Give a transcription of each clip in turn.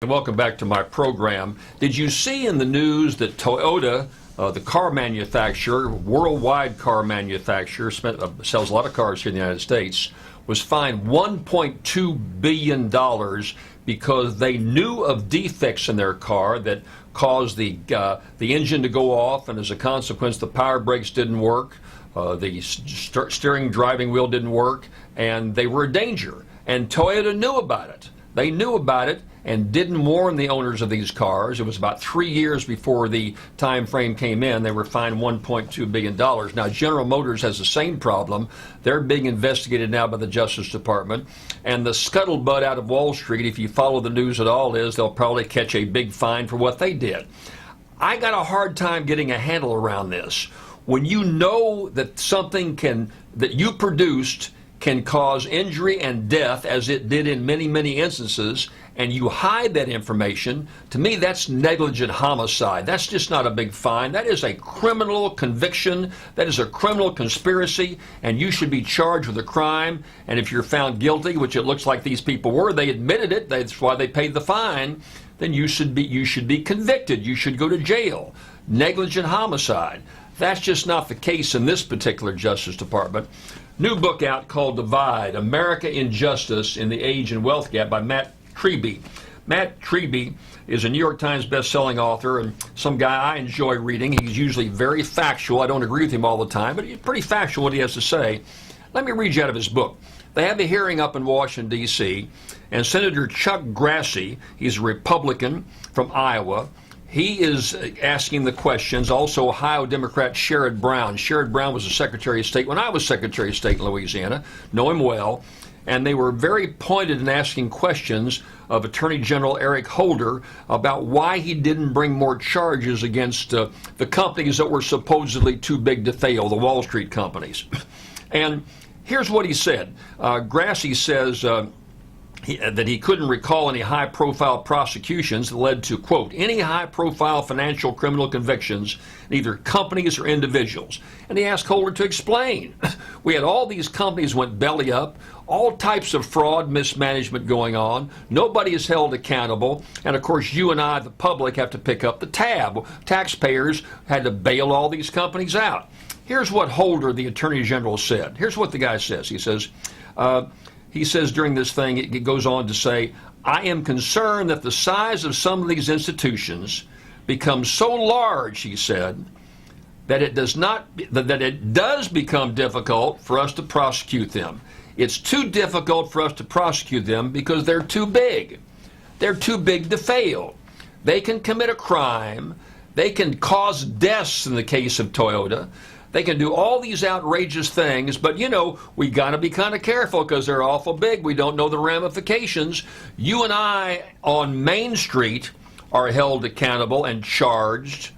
Welcome back to my program. Did you see in the news that Toyota, the car manufacturer, worldwide car manufacturer, sells a lot of cars here in the United States, was fined $1.2 billion because they knew of defects in their car that caused the engine to go off, and as a consequence, the power brakes didn't work, the steering driving wheel didn't work, and they were a danger. And Toyota knew about it. They knew about it and didn't warn the owners of these cars. It was about 3 years before the time frame came in. They were fined $1.2 billion. Now, General Motors has the same problem. They're being investigated now by the Justice Department. And the scuttlebutt out of Wall Street, if you follow the news at all, is they'll probably catch a big fine for what they did. I got a hard time getting a handle around this. When you know that something that you produced can cause injury and death, as it did in many, many instances, and you hide that information, to me that's negligent homicide. That's just not a big fine. That is a criminal conviction. That is a criminal conspiracy, and you should be charged with a crime. And if you're found guilty, which it looks like these people were, they admitted it, that's why they paid the fine, then you should be convicted. You should go to jail. Negligent homicide. That's just not the case in this particular Justice Department. New book out called Divide, America Injustice in the Age and Wealth Gap by Matt Taibbi. Matt Taibbi is a New York Times best-selling author and some guy I enjoy reading. He's usually very factual. I don't agree with him all the time, but he's pretty factual what he has to say. Let me read you out of his book. They have a hearing up in Washington, D.C., and Senator Chuck Grassley, he's a Republican from Iowa, he is asking the questions. Also, Ohio Democrat Sherrod Brown. Sherrod Brown was the Secretary of State when I was Secretary of State in Louisiana. Know him well. And they were very pointed in asking questions of Attorney General Eric Holder about why he didn't bring more charges against the companies that were supposedly too big to fail, the Wall Street companies. And here's what he said. Grassley says that he couldn't recall any high-profile prosecutions that led to, quote, any high-profile financial criminal convictions in either companies or individuals. And he asked Holder to explain. We had all these companies went belly up, all types of fraud, mismanagement going on. Nobody is held accountable. And, of course, you and I, the public, have to pick up the tab. Taxpayers had to bail all these companies out. Here's what Holder, the Attorney General, said. Here's what the guy says. He says during this thing, it goes on to say, I am concerned that the size of some of these institutions becomes so large, he said, that it does become difficult for us to prosecute them. It's too difficult for us to prosecute them because they're too big. They're too big to fail. They can commit a crime. They can cause deaths in the case of Toyota. They can do all these outrageous things, but, you know, we got to be kind of careful because they're awful big. We don't know the ramifications. You and I on Main Street are held accountable and charged.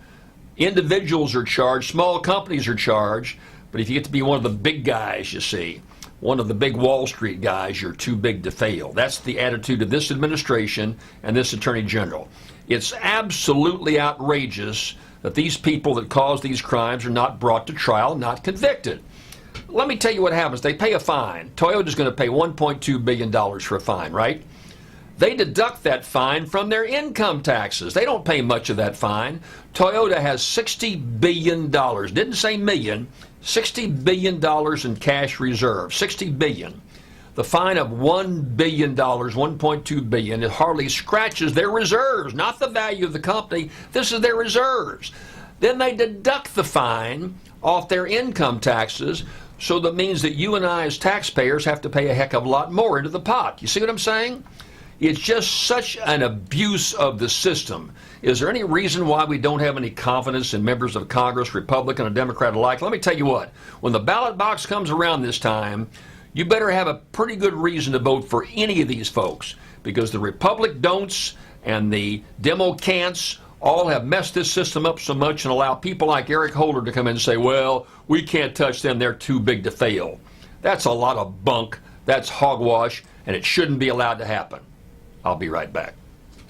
Individuals are charged. Small companies are charged. But if you get to be one of the big guys, you see, one of the big Wall Street guys, you're too big to fail. That's the attitude of this administration and this Attorney General. It's absolutely outrageous that these people that cause these crimes are not brought to trial, not convicted. Let me tell you what happens. They pay a fine. Toyota's going to pay $1.2 billion for a fine, right? They deduct that fine from their income taxes. They don't pay much of that fine. Toyota has $60 billion, didn't say million, $60 billion in cash reserve, $60 billion. The fine of $1 billion, $1.2 billion, it hardly scratches their reserves, not the value of the company. This is their reserves. Then they deduct the fine off their income taxes, so that means that you and I as taxpayers have to pay a heck of a lot more into the pot. You see what I'm saying? It's just such an abuse of the system. Is there any reason why we don't have any confidence in members of Congress, Republican and Democrat alike? Let me tell you what, when the ballot box comes around this time, you better have a pretty good reason to vote for any of these folks, because the Republic don'ts and the Demo can'ts all have messed this system up so much and allow people like Eric Holder to come in and say, well, we can't touch them, they're too big to fail. That's a lot of bunk, that's hogwash, and it shouldn't be allowed to happen. I'll be right back.